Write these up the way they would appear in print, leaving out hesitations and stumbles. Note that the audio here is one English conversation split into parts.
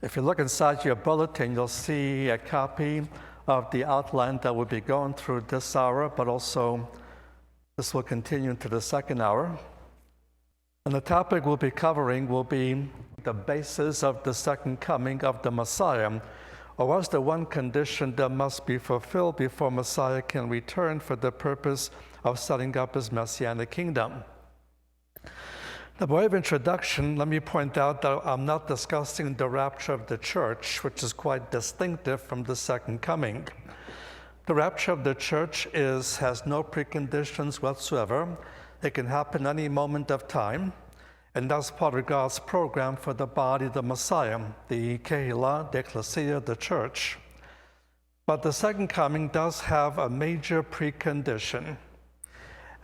If you look inside your bulletin, you'll see a copy of the outline that we'll be going through this hour, but also this will continue into the second hour. And the topic we'll be covering will be the basis of the second coming of the Messiah, or what's the one condition that must be fulfilled before Messiah can return for the purpose of setting up his messianic kingdom. Now, by way of introduction, let me point out that I'm not discussing the rapture of the church, which is quite distinctive from the second coming. The rapture of the church has no preconditions whatsoever. It can happen any moment of time, and that's part of God's program for the body of the Messiah, the Kehillah, the Ecclesia, the church. But the second coming does have a major precondition.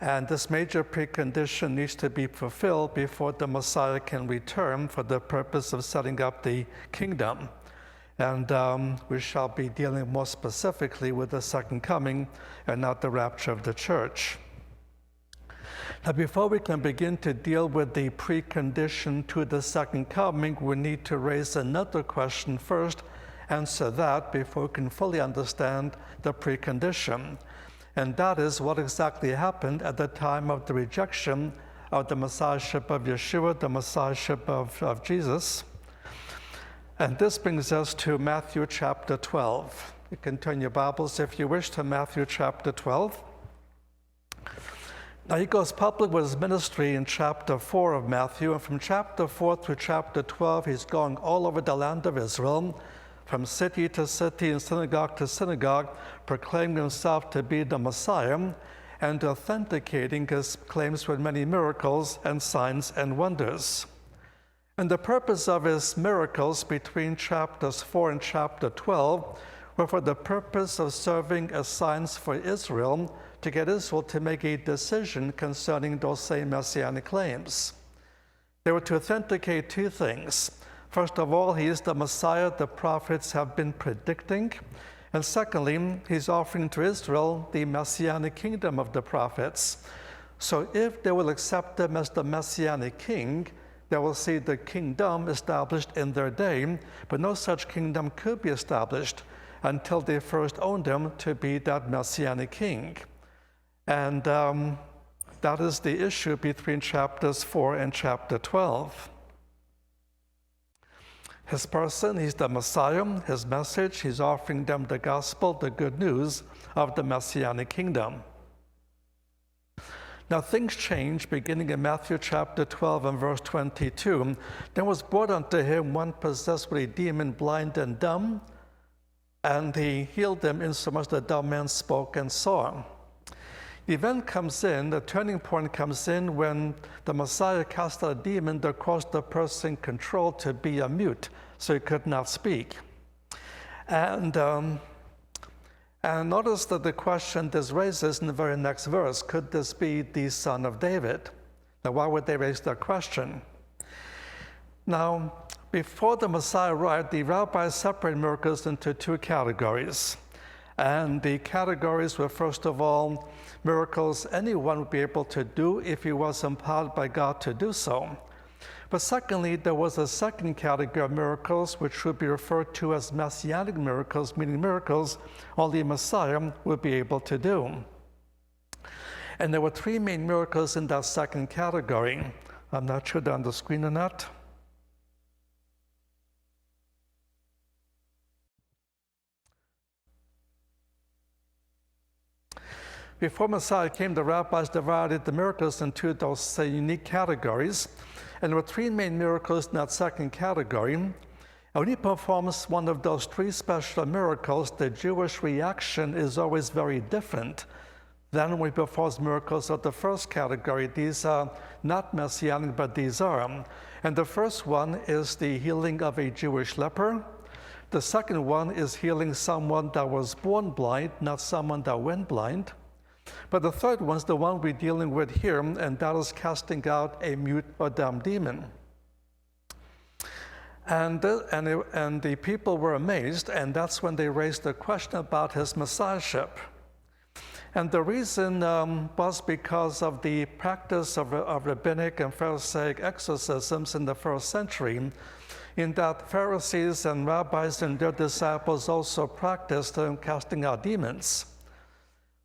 And this major precondition needs to be fulfilled before the Messiah can return for the purpose of setting up the kingdom. And we shall be dealing more specifically with the second coming and not the rapture of the church. Now, before we can begin to deal with the precondition to the second coming, we need to raise another question first, answer that before we can fully understand the precondition. And that is what exactly happened at the time of the rejection of the Messiahship of Yeshua, the Messiahship of Jesus. And this brings us to Matthew chapter 12. You can turn your Bibles, if you wish, to Matthew chapter 12. Now, he goes public with his ministry in chapter 4 of Matthew, and from chapter 4 through chapter 12, he's going all over the land of Israel, from city to city and synagogue to synagogue, proclaiming himself to be the Messiah and authenticating his claims with many miracles and signs and wonders. And the purpose of his miracles between chapters 4 and chapter 12 were for the purpose of serving as signs for Israel, to get Israel to make a decision concerning those same messianic claims. They were to authenticate two things. First of all, he is the Messiah the prophets have been predicting. And secondly, he's offering to Israel the messianic kingdom of the prophets. So if they will accept him as the messianic king, they will see the kingdom established in their day, but no such kingdom could be established until they first owned him to be that messianic king. And that is the issue between chapters 4 and chapter 12. His person, he's the Messiah. His message, he's offering them the gospel, the good news of the messianic kingdom. Now, things change beginning in Matthew chapter 12 and verse 22. There was brought unto him one possessed with a demon, blind and dumb, and he healed them insomuch that the dumb man spoke and saw. The event comes in, the turning point comes in when the Messiah cast out a demon that caused the person controlled to be a mute, so he could not speak. And notice that the question this raises in the very next verse, could this be the son of David? Now, why would they raise that question? Now, before the Messiah arrived, the rabbis separated miracles into two categories. And the categories were, first of all, miracles anyone would be able to do if he was empowered by God to do so. But secondly, there was a second category of miracles which would be referred to as messianic miracles, meaning miracles only Messiah would be able to do. And there were three main miracles in that second category. I'm not sure they're on the screen or not. Before Messiah came, the rabbis divided the miracles into those unique categories. And there were three main miracles in that second category. And when he performs one of those three special miracles, the Jewish reaction is always very different than when he performs miracles of the first category. These are not messianic, but these are. And the first one is the healing of a Jewish leper. The second one is healing someone that was born blind, not someone that went blind. But the third one's the one we're dealing with here, and that is casting out a mute or dumb demon. And the people were amazed, and that's when they raised the question about his messiahship. And the reason was because of the practice of rabbinic and Pharisaic exorcisms in the first century, in that Pharisees and rabbis and their disciples also practiced casting out demons.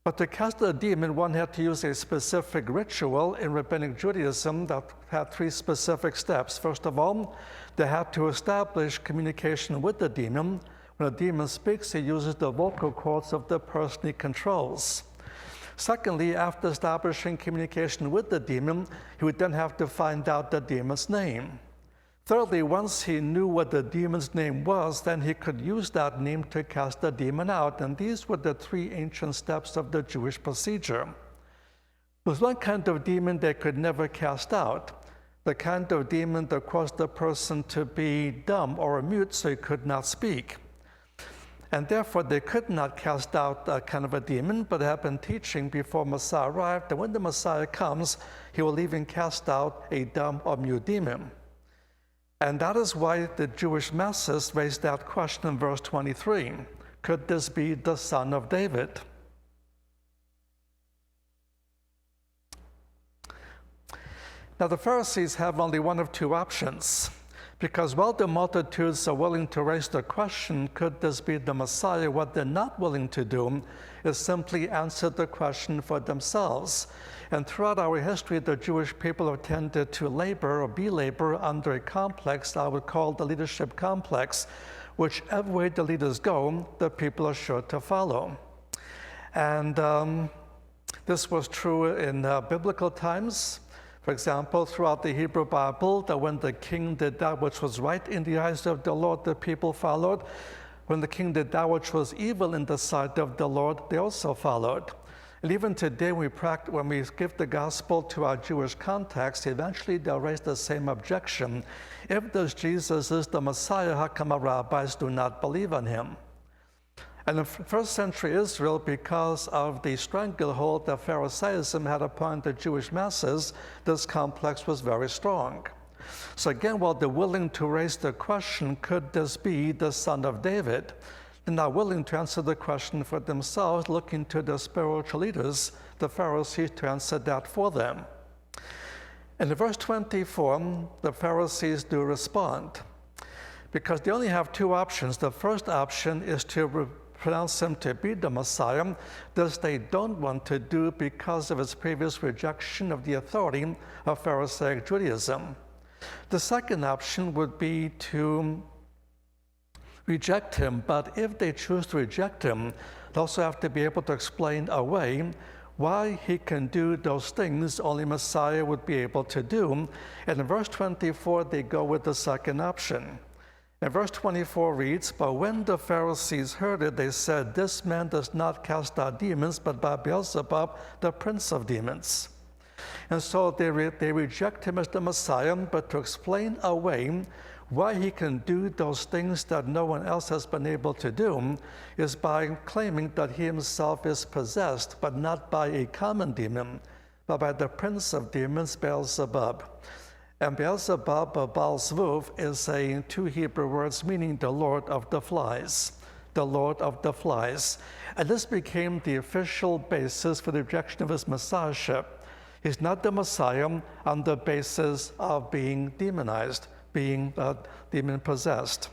But to cast a demon, one had to use a specific ritual in Rabbinic Judaism that had 3 specific steps. First of all, they had to establish communication with the demon. When a demon speaks, he uses the vocal cords of the person he controls. Secondly, after establishing communication with the demon, he would then have to find out the demon's name. Thirdly, once he knew what the demon's name was, then he could use that name to cast the demon out. And these were the 3 ancient steps of the Jewish procedure. There was one kind of demon they could never cast out, the kind of demon that caused the person to be dumb or mute so he could not speak. And therefore, they could not cast out that kind of a demon, but they had been teaching before Messiah arrived that when the Messiah comes, he will even cast out a dumb or mute demon. And that is why the Jewish masses raised that question in verse 23. Could this be the son of David? Now, the Pharisees have only one of 2 options, because while the multitudes are willing to raise the question, could this be the Messiah, what they're not willing to do is simply answer the question for themselves. And throughout our history, the Jewish people have tended to labor or belabor under a complex I would call the leadership complex. Whichever way the leaders go, the people are sure to follow. And this was true in biblical times. For example, throughout the Hebrew Bible, that when the king did that which was right in the eyes of the Lord, the people followed. When the king did that which was evil in the sight of the Lord, they also followed. And even today, when we give the gospel to our Jewish context, eventually they'll raise the same objection. If this Jesus is the Messiah, how come our rabbis do not believe on him? And in first century Israel, because of the stranglehold that Pharisaism had upon the Jewish masses, this complex was very strong. So again, while they're willing to raise the question, could this be the son of David? They're not willing to answer the question for themselves, looking to the spiritual leaders, the Pharisees, to answer that for them. And in verse 24, the Pharisees do respond, because they only have 2 options. The first option is to pronounce him to be the Messiah. This they don't want to do because of its previous rejection of the authority of Pharisaic Judaism. The second option would be to reject him, but if they choose to reject him, they also have to be able to explain away why he can do those things only Messiah would be able to do. And in verse 24, they go with the second option. And verse 24 reads, "But when the Pharisees heard it, they said, 'This man does not cast out demons, but by Beelzebub, the prince of demons.'" And so they reject him as the Messiah, but to explain away why he can do those things that no one else has been able to do is by claiming that he himself is possessed, but not by a common demon, but by the prince of demons, Beelzebub. And Beelzebub, or Baal-Zvuv, is 2 Hebrew words meaning the Lord of the Flies, the Lord of the Flies. And this became the official basis for the rejection of his messiahship. He's not the Messiah on the basis of being demonized, being demon-possessed.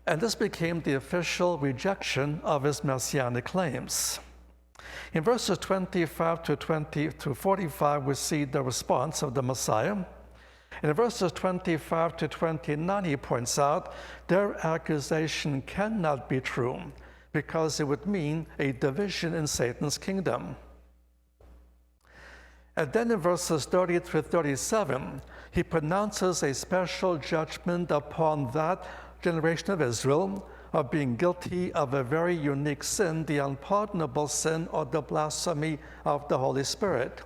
And this became the official rejection of his messianic claims. In verses 25 to 45, we see the response of the Messiah. In verses 25 to 29, he points out their accusation cannot be true because it would mean a division in Satan's kingdom. And then in verses 30 through 37, he pronounces a special judgment upon that generation of Israel of being guilty of a very unique sin, the unpardonable sin or the blasphemy of the Holy Spirit.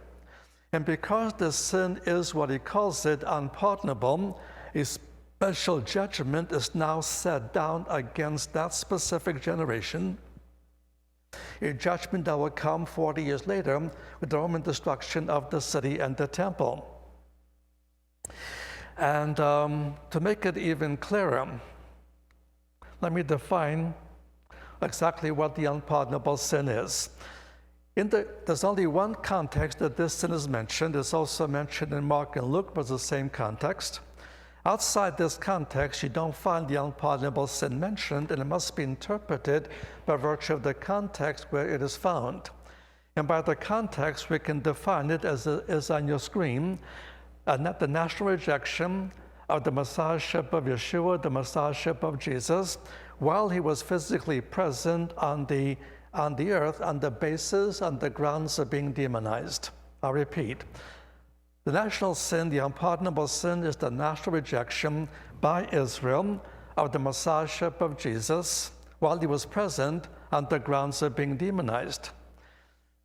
And because the sin is what he calls it, unpardonable, a special judgment is now set down against that specific generation, a judgment that will come 40 years later with the Roman destruction of the city and the temple. And to make it even clearer, let me define exactly what the unpardonable sin is. There's only one context that this sin is mentioned. It's also mentioned in Mark and Luke, but it's the same context. Outside this context, you don't find the unpardonable sin mentioned, and it must be interpreted by virtue of the context where it is found. And by the context, we can define it as is on your screen, the national rejection of the Messiahship of Yeshua, the Messiahship of Jesus, while he was physically present on the earth on the basis, on the grounds of being demonized. I'll repeat. The national sin, the unpardonable sin, is the national rejection by Israel of the Messiahship of Jesus while he was present on the grounds of being demonized.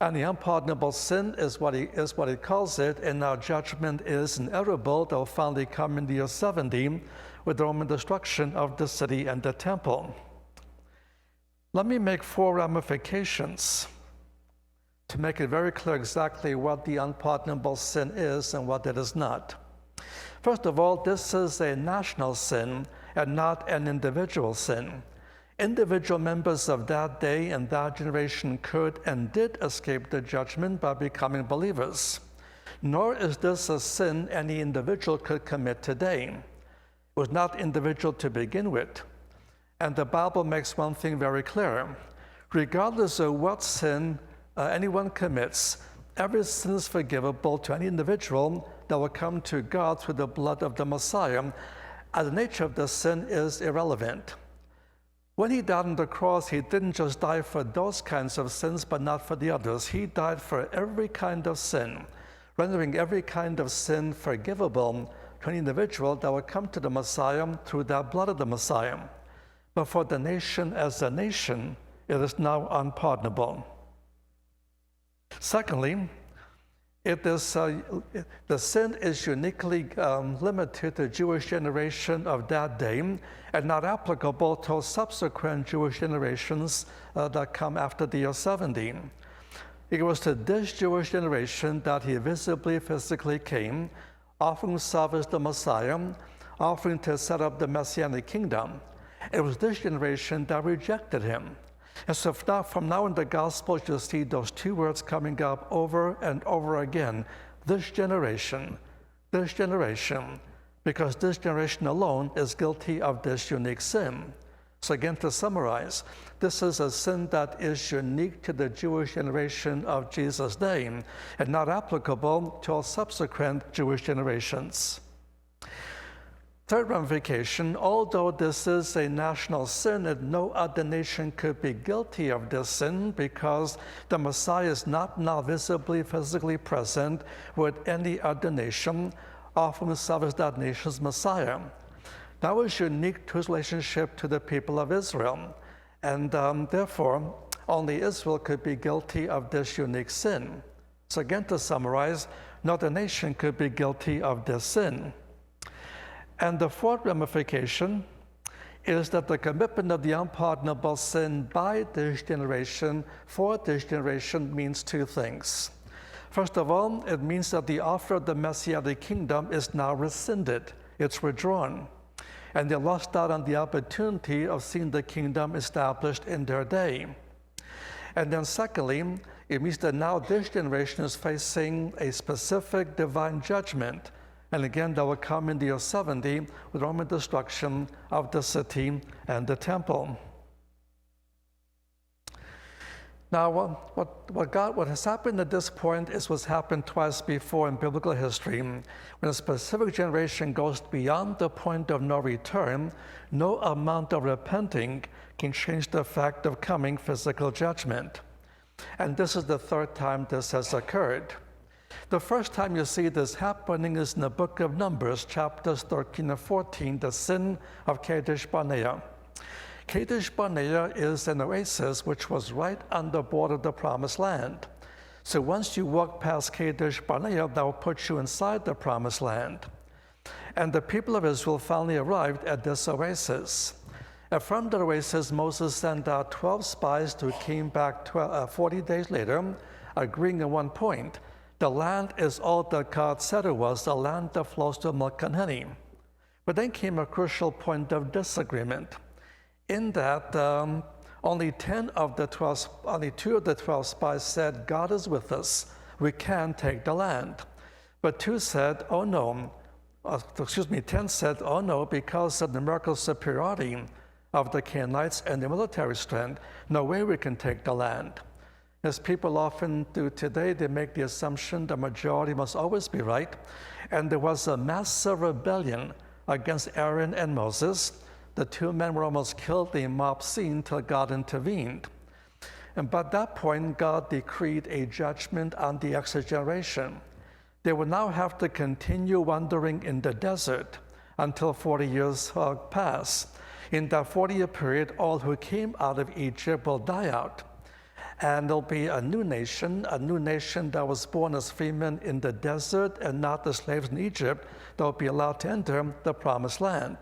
And the unpardonable sin is what he calls it, and our judgment is inevitable. They'll finally come in the year 70 with the Roman destruction of the city and the temple. Let me make 4 ramifications to make it very clear exactly what the unpardonable sin is and what it is not. First of all, this is a national sin and not an individual sin. Individual members of that day and that generation could and did escape the judgment by becoming believers. Nor is this a sin any individual could commit today. It was not individual to begin with. And the Bible makes one thing very clear. Regardless of what sin anyone commits, every sin is forgivable to any individual that will come to God through the blood of the Messiah. And the nature of the sin is irrelevant. When he died on the cross, he didn't just die for those kinds of sins, but not for the others. He died for every kind of sin, rendering every kind of sin forgivable to an individual that will come to the Messiah through that blood of the Messiah. But for the nation as a nation, it is now unpardonable. Secondly, the sin is uniquely limited to the Jewish generation of that day and not applicable to subsequent Jewish generations that come after the year 70. It was to this Jewish generation that he visibly, physically came, offering himself as the Messiah, offering to set up the Messianic kingdom. It was this generation that rejected him. And so from now in the Gospels, you'll see those 2 words coming up over and over again. This generation, because this generation alone is guilty of this unique sin. So again, to summarize, this is a sin that is unique to the Jewish generation of Jesus' day and not applicable to all subsequent Jewish generations. Third ramification, although this is a national sin, and no other nation could be guilty of this sin because the Messiah is not now visibly, physically present with any other nation, offering himself as that nation's Messiah. That was unique to his relationship to the people of Israel, and therefore, only Israel could be guilty of this unique sin. So again, to summarize, no other nation could be guilty of this sin. And the fourth ramification is that the commitment of the unpardonable sin by this generation for this generation means 2 things. First of all, it means that the offer of the Messianic kingdom is now rescinded. It's withdrawn. And they lost out on the opportunity of seeing the kingdom established in their day. And then secondly, it means that now this generation is facing a specific divine judgment. And again, that will come in the year 70 with Roman destruction of the city and the temple. Now, what has happened at this point is what's happened twice before in biblical history. When a specific generation goes beyond the point of no return, no amount of repenting can change the fact of coming physical judgment. And this is the 3rd time this has occurred. The first time you see this happening is in the book of Numbers, chapters 13 and 14, the sin of Kadesh Barnea. Kadesh Barnea is an oasis which was right on the border of the Promised Land. So once you walk past Kadesh Barnea, that will put you inside the Promised Land. And the people of Israel finally arrived at this oasis. And from the oasis, Moses sent out 12 spies who came back 40 days later, agreeing on one point. The land is all that God said it was, the land that flows to milk and honey. But then came a crucial point of disagreement, in that only 2 of the 12 spies said, God is with us, we can take the land. But 2 said, oh no, 10 said, oh no, because of the numerical superiority of the Canaanites and the military strength, no way we can take the land. As people often do today, they make the assumption the majority must always be right, and there was a massive rebellion against Aaron and Moses. The two men were almost killed in a mob scene until God intervened. And by that point, God decreed a judgment on the extra generation. They would now have to continue wandering in the desert until 40 years pass. In that 40-year period, all who came out of Egypt will die out. And there'll be a new nation that was born as free men in the desert and not the slaves in Egypt that will be allowed to enter the promised land.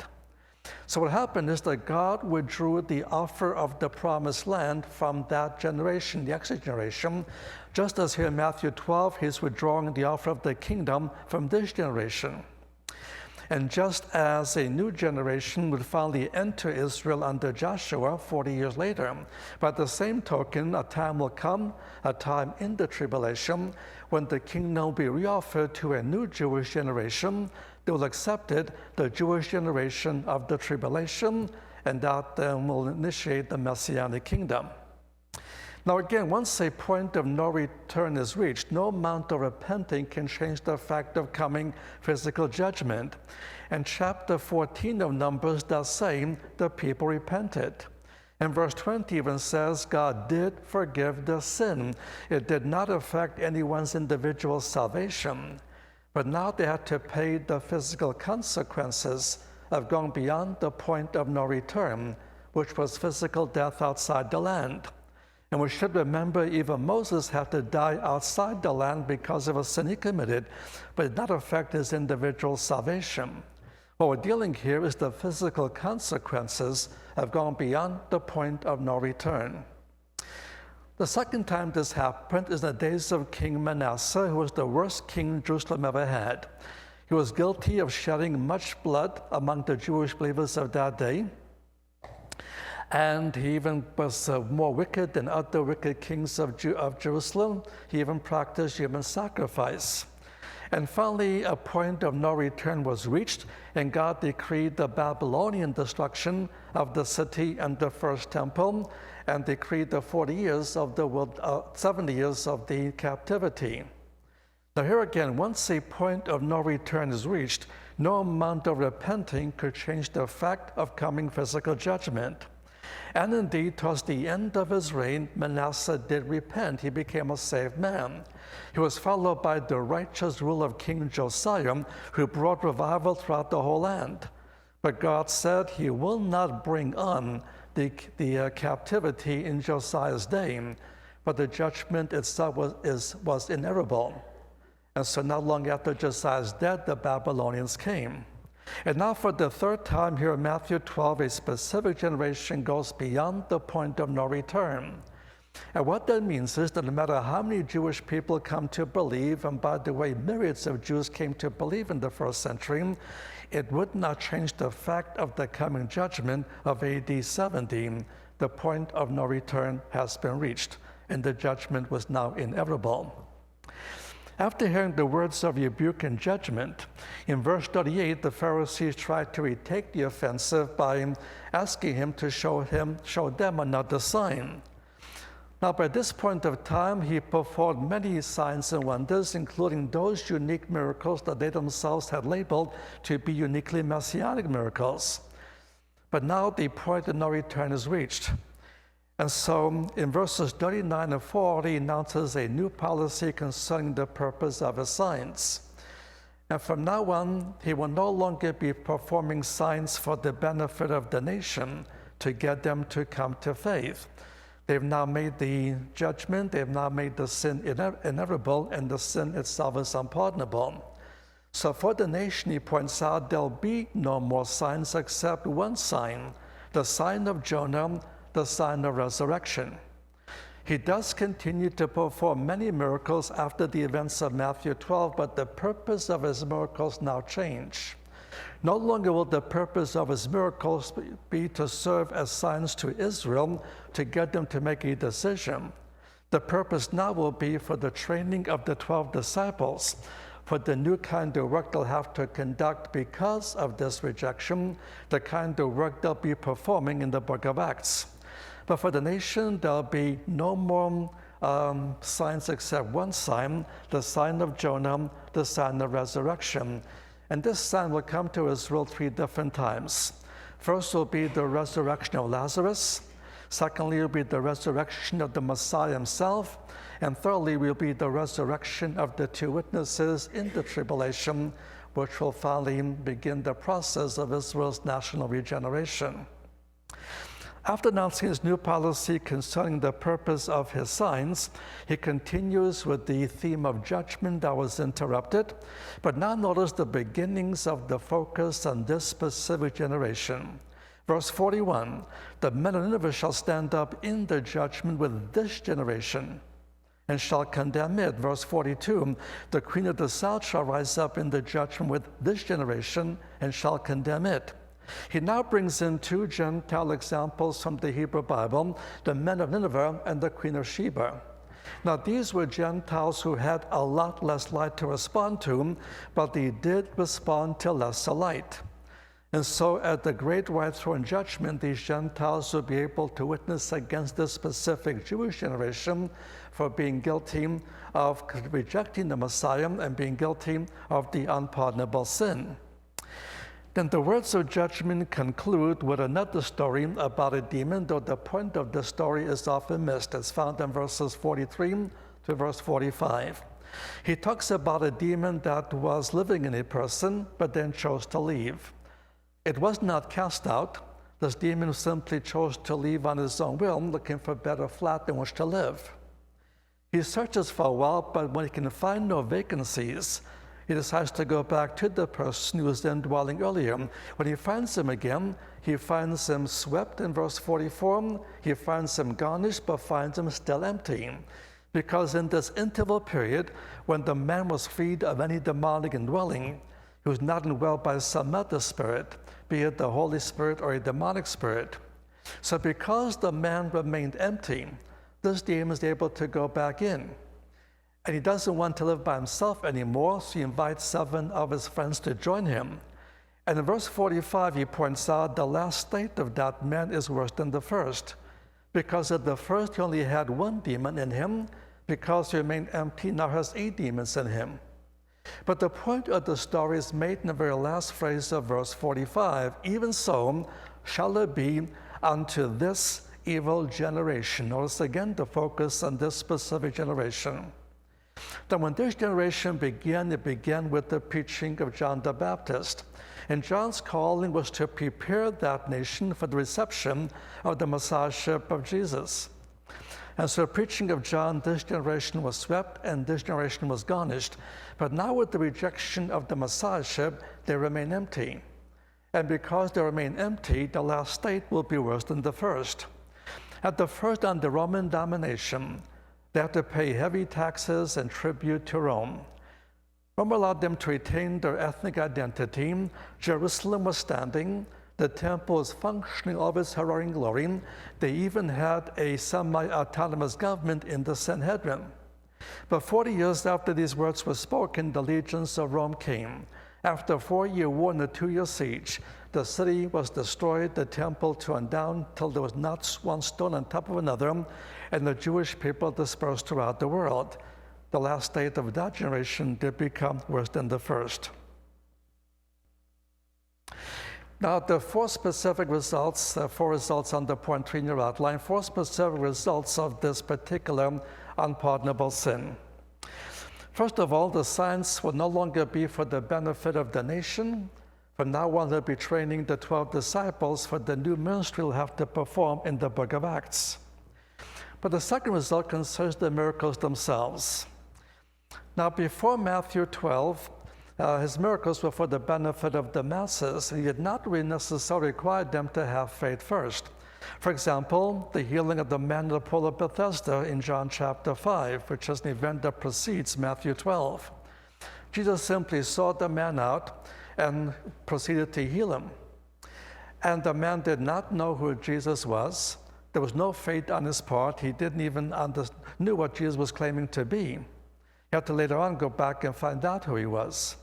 So what happened is that God withdrew the offer of the promised land from that generation, the exit generation, just as here in Matthew 12, he's withdrawing the offer of the kingdom from this generation. And just as a new generation would finally enter Israel under Joshua 40 years later, by the same token, a time will come, a time in the tribulation, when the kingdom will be reoffered to a new Jewish generation. They will accept it, the Jewish generation of the tribulation, and that then will initiate the Messianic kingdom. Now again, once a point of no return is reached, no amount of repenting can change the fact of coming physical judgment. And chapter 14 of Numbers does say the people repented. And verse 20 even says God did forgive the sin. It did not affect anyone's individual salvation. But now they had to pay the physical consequences of going beyond the point of no return, which was physical death outside the land. And we should remember even Moses had to die outside the land because of a sin he committed, but it did not affect his individual salvation. What we're dealing here is the physical consequences of going beyond the point of no return. The second time this happened is in the days of King Manasseh, who was the worst king Jerusalem ever had. He was guilty of shedding much blood among the Jewish believers of that day. And he even was more wicked than other wicked kings of Jerusalem. He even practiced human sacrifice. And finally, a point of no return was reached, and God decreed the Babylonian destruction of the city and the first temple, and decreed the 70 years of the captivity. Now here again, once a point of no return is reached, no amount of repenting could change the fact of coming physical judgment. And indeed, towards the end of his reign, Manasseh did repent. He became a saved man. He was followed by the righteous rule of King Josiah, who brought revival throughout the whole land. But God said he will not bring on the captivity in Josiah's day, but the judgment itself was inevitable. And so not long after Josiah's death, the Babylonians came. And now for the third time here in Matthew 12, a specific generation goes beyond the point of no return. And what that means is that no matter how many Jewish people come to believe, and by the way, myriads of Jews came to believe in the first century, it would not change the fact of the coming judgment of AD 70. The point of no return has been reached, and the judgment was now inevitable. After hearing the words of rebuke and judgment, in verse 38, the Pharisees tried to retake the offensive by asking him to show them another sign. Now, by this point of time, he performed many signs and wonders, including those unique miracles that they themselves had labeled to be uniquely messianic miracles. But now the point of no return is reached. And so in verses 39 and 40, he announces a new policy concerning the purpose of his signs. And from now on, he will no longer be performing signs for the benefit of the nation to get them to come to faith. They've now made the judgment, they've now made the sin inevitable, and the sin itself is unpardonable. So for the nation, he points out, there'll be no more signs except one sign, the sign of Jonah, the sign of resurrection. He does continue to perform many miracles after the events of Matthew 12, but the purpose of his miracles now change. No longer will the purpose of his miracles be to serve as signs to Israel to get them to make a decision. The purpose now will be for the training of the 12 disciples, for the new kind of work they'll have to conduct because of this rejection, the kind of work they'll be performing in the book of Acts. But for the nation, there'll be no more signs except one sign, the sign of Jonah, the sign of resurrection. And this sign will come to Israel 3 different times. First will be the resurrection of Lazarus. Secondly, will be the resurrection of the Messiah himself. And thirdly, will be the resurrection of the 2 witnesses in the tribulation, which will finally begin the process of Israel's national regeneration. After announcing his new policy concerning the purpose of his signs, he continues with the theme of judgment that was interrupted. But now notice the beginnings of the focus on this specific generation. Verse 41, the men of Nineveh shall stand up in the judgment with this generation and shall condemn it. Verse 42, the queen of the south shall rise up in the judgment with this generation and shall condemn it. He now brings in 2 Gentile examples from the Hebrew Bible, the men of Nineveh and the queen of Sheba. Now, these were Gentiles who had a lot less light to respond to, but they did respond to lesser light. And so at the great white throne judgment, these Gentiles will be able to witness against this specific Jewish generation for being guilty of rejecting the Messiah and being guilty of the unpardonable sin. Then the words of judgment conclude with another story about a demon, though the point of the story is often missed. It's found in verses 43 to verse 45. He talks about a demon that was living in a person, but then chose to leave. It was not cast out. This demon simply chose to leave on his own will, looking for better flat in which to live. He searches for a while, but when he can find no vacancies, he decides to go back to the person who was then dwelling earlier. When he finds him again, he finds him swept in verse 44. He finds him garnished, but finds him still empty. Because in this interval period, when the man was freed of any demonic indwelling, he was not indwelled by some other spirit, be it the Holy Spirit or a demonic spirit. So because the man remained empty, this demon is able to go back in. And he doesn't want to live by himself anymore, so he invites 7 of his friends to join him. And in verse 45, he points out the last state of that man is worse than the first. Because at the first, he only had 1 demon in him. Because he remained empty, now has 8 demons in him. But the point of the story is made in the very last phrase of verse 45. Even so shall it be unto this evil generation. Notice again the focus on this specific generation. Then when this generation began, it began with the preaching of John the Baptist. And John's calling was to prepare that nation for the reception of the Messiahship of Jesus. And so preaching of John, this generation was swept and this generation was garnished. But now with the rejection of the Messiahship, they remain empty. And because they remain empty, the last state will be worse than the first. At the first, under Roman domination, they had to pay heavy taxes and tribute to Rome. Rome allowed them to retain their ethnic identity. Jerusalem was standing. The temple was functioning all of its heroic glory. They even had a semi-autonomous government in the Sanhedrin. But 40 years after these words were spoken, the legions of Rome came. After a 4-year war and a 2-year siege, the city was destroyed, the temple torn down till there was not one stone on top of another, and the Jewish people dispersed throughout the world. The last state of that generation did become worse than the first. Now, the 4 specific results, 4 results under point 3 in your outline, 4 specific results of this particular unpardonable sin. First of all, the signs will no longer be for the benefit of the nation. From now on, they'll be training the 12 disciples for the new ministry they'll have to perform in the book of Acts. But the second result concerns the miracles themselves. Now, before Matthew 12, his miracles were for the benefit of the masses, and he did not really necessarily require them to have faith first. For example, the healing of the man at the pool of Bethesda in John chapter 5, which is an event that precedes Matthew 12. Jesus simply sought the man out and proceeded to heal him. And the man did not know who Jesus was. There was no faith on his part. He didn't even knew what Jesus was claiming to be. He had to later on go back and find out who he was.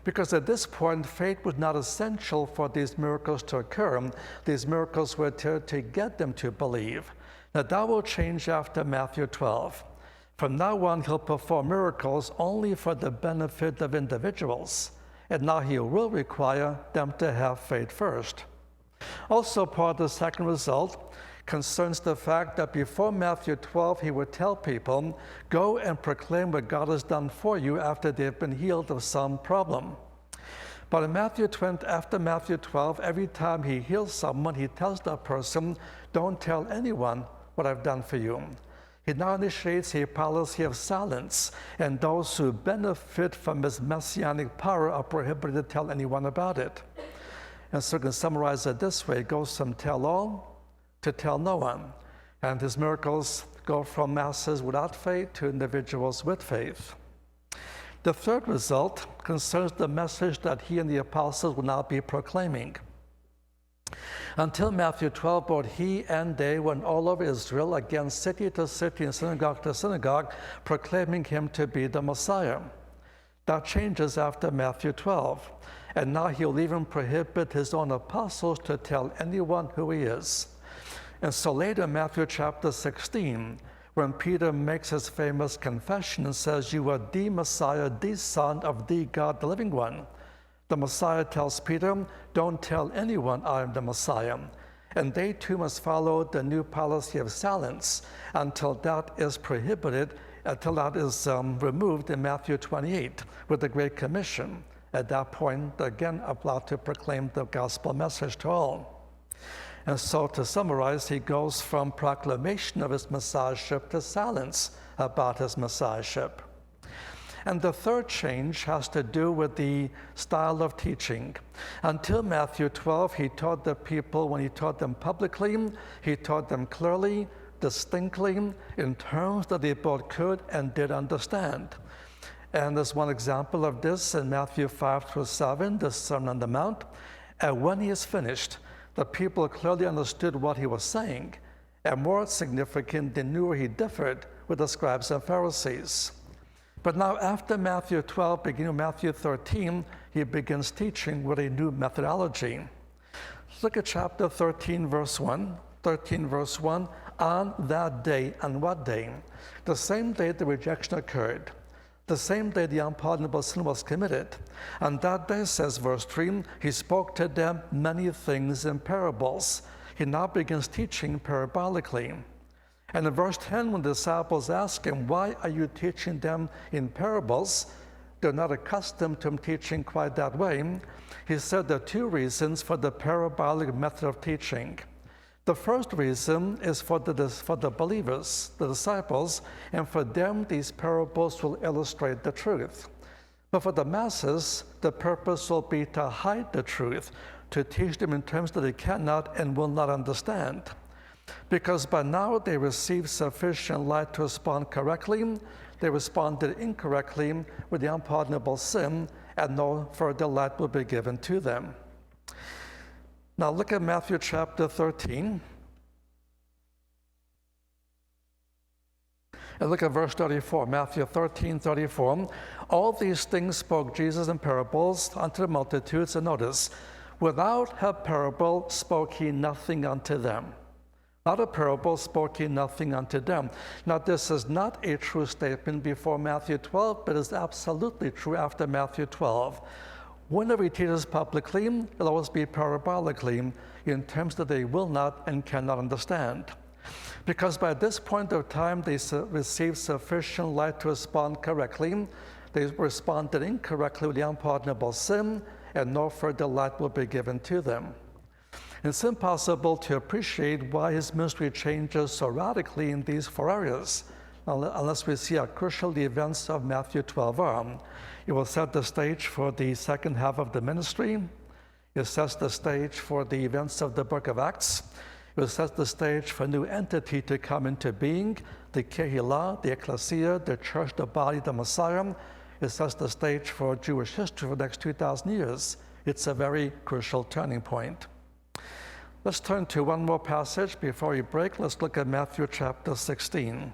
Because at this point, faith was not essential for these miracles to occur. These miracles were to get them to believe. Now that will change after Matthew 12. From now on, he'll perform miracles only for the benefit of individuals. And now he will require them to have faith first. Also, part of the second result concerns the fact that before Matthew 12, he would tell people, go and proclaim what God has done for you after they've been healed of some problem. But in after Matthew 12, every time he heals someone, he tells that person, don't tell anyone what I've done for you. He now initiates a policy of silence, and those who benefit from his messianic power are prohibited to tell anyone about it. And so we can summarize it this way: it goes from tell all to tell no one. And his miracles go from masses without faith to individuals with faith. The third result concerns the message that he and the apostles will now be proclaiming. Until Matthew 12, both he and they went all over Israel, again city to city and synagogue to synagogue, proclaiming him to be the Messiah. That changes after Matthew 12. And now he'll even prohibit his own apostles to tell anyone who he is. And so later in Matthew chapter 16, when Peter makes his famous confession and says, you are the Messiah, the Son of the God, the living one, the Messiah tells Peter, don't tell anyone I am the Messiah. And they too must follow the new policy of silence until that is prohibited, until that is removed in Matthew 28 with the Great Commission. At that point, again, allowed to proclaim the gospel message to all. And so to summarize, he goes from proclamation of his messiahship to silence about his messiahship. And the third change has to do with the style of teaching. Until Matthew 12, he taught the people, when he taught them publicly, he taught them clearly, distinctly, in terms that they both could and did understand. And there's one example of this in Matthew 5-7, the Sermon on the Mount. And when he is finished, the people clearly understood what he was saying, and more significant, they knew where he differed with the scribes and Pharisees. But now after Matthew 12, beginning of Matthew 13, he begins teaching with a new methodology. Look at chapter 13, verse 1. 13, verse 1, on that day, on what day? The same day the rejection occurred. The same day the unpardonable sin was committed. On that day, says verse 3, he spoke to them many things in parables. He now begins teaching parabolically. And in verse 10, when the disciples ask him, why are you teaching them in parables? They're not accustomed to him teaching quite that way. He said there are two reasons for the parabolic method of teaching. The first reason is for the believers, the disciples, and for them these parables will illustrate the truth. But for the masses, the purpose will be to hide the truth, to teach them in terms that they cannot and will not understand. Because by now they received sufficient light to respond correctly, they responded incorrectly with the unpardonable sin, and no further light will be given to them. Now look at Matthew chapter 13. And look at verse 34, Matthew 13:34. All these things spoke Jesus in parables unto the multitudes, and notice, without a parable spoke he nothing unto them. Not a parable spoke he nothing unto them. Now this is not a true statement before Matthew 12, but is absolutely true after Matthew 12. Whenever he teaches publicly, it'll always be parabolically in terms that they will not and cannot understand. Because by this point of time, they received sufficient light to respond correctly. They responded incorrectly with the unpardonable sin, and no further light will be given to them. It's impossible to appreciate why his ministry changes so radically in these four areas, unless we see how crucial the events of Matthew 12 are. It will set the stage for the second half of the ministry. It sets the stage for the events of the book of Acts. It will set the stage for a new entity to come into being, the Kehillah, the Ecclesia, the church, the body, the Messiah. It sets the stage for Jewish history for the next 2,000 years. It's a very crucial turning point. Let's turn to one more passage before we break. Let's look at Matthew chapter 16.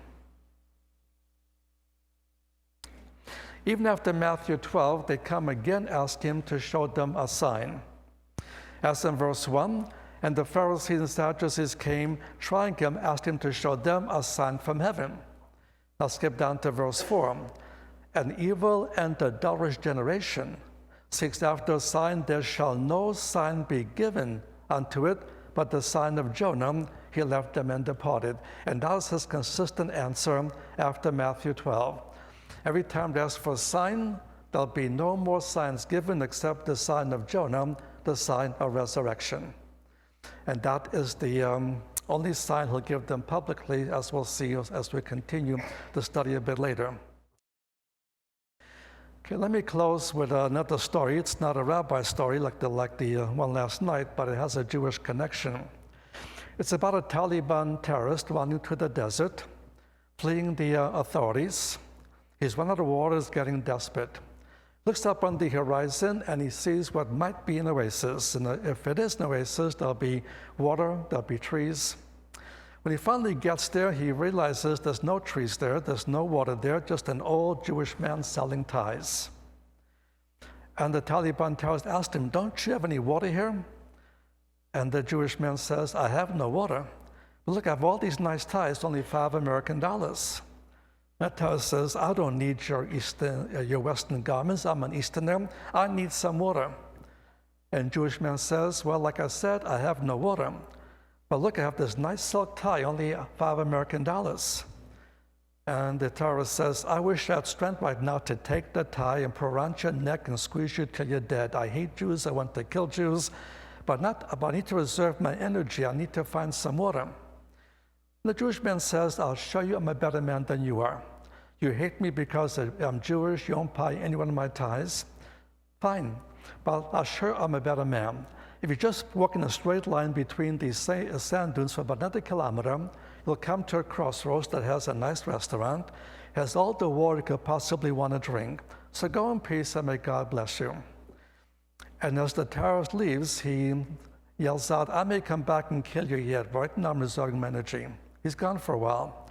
Even after Matthew 12, they come again, ask him to show them a sign. As in verse 1, and the Pharisees and Sadducees came, trying him, asked him to show them a sign from heaven. Now skip down to verse 4. An evil and adulterous generation seeks after a sign. There shall no sign be given unto it, but the sign of Jonah. He left them and departed. And that is his consistent answer after Matthew 12. Every time they ask for a sign, there'll be no more signs given except the sign of Jonah, the sign of resurrection. And that is the only sign he'll give them publicly, as we'll see as we continue the study a bit later. Okay, let me close with another story. It's not a rabbi story like the one last night, but it has a Jewish connection. It's about a Taliban terrorist running to the desert, fleeing the authorities. He's run out of water, is getting desperate. Looks up on the horizon and he sees what might be an oasis. And if it is an oasis, there'll be water, there'll be trees. When he finally gets there, he realizes there's no trees there, there's no water there, just an old Jewish man selling ties. And the Taliban terrorist asked him, "Don't you have any water here?" And the Jewish man says, "I have no water. But look, I have all these nice ties, only $5 American. That terrorist says, "I don't need your Western garments. I'm an Easterner. I need some water." And Jewish man says, "Well, like I said, I have no water. But look, I have this nice silk tie, only $5 American. And the terrorist says, "I wish I had strength right now to take the tie and put around your neck and squeeze you till you're dead. I hate Jews. I want to kill Jews. But I need to reserve my energy. I need to find some water." The Jewish man says, "I'll show you I'm a better man than you are. You hate me because I'm Jewish. You don't buy any one of my ties. Fine, but I'll show you I'm a better man. If you just walk in a straight line between these sand dunes for about another kilometer, you'll come to a crossroads that has a nice restaurant, has all the water you could possibly want to drink. So go in peace and may God bless you." And as the terrorist leaves, he yells out, "I may come back and kill you yet. Right now I'm reserving my energy." He's gone for a while.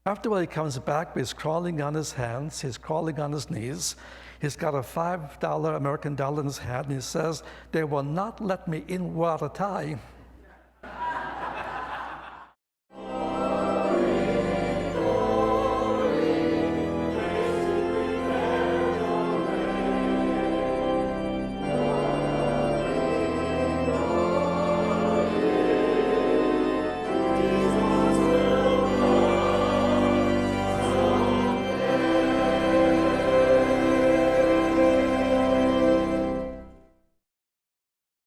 After a while, he comes back, but he's crawling on his hands, he's crawling on his knees. He's got a $5 American in his hand, and he says, "They will not let me in without a tie."